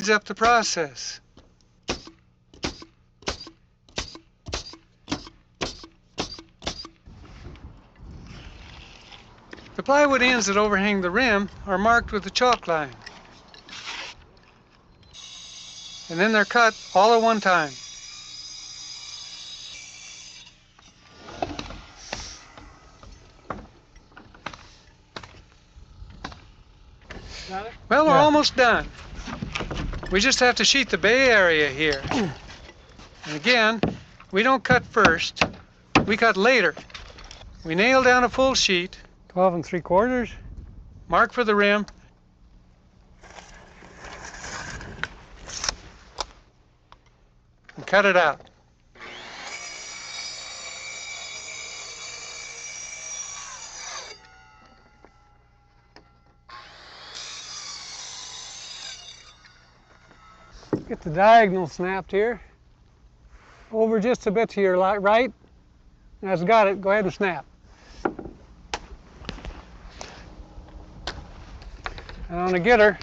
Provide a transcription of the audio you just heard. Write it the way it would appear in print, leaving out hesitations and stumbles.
speeds up the process. The plywood ends that overhang the rim are marked with the chalk line. And then they're cut all at one time. Got it? Well, we're almost done. We just have to sheet the bay area here. And again, we don't cut first, we cut later. We nail down a full sheet, 12 3/4. mark for the rim, and cut it out. Get the diagonal snapped here. Over just a bit to your right. That's got it. Go ahead and snap. And on the getter,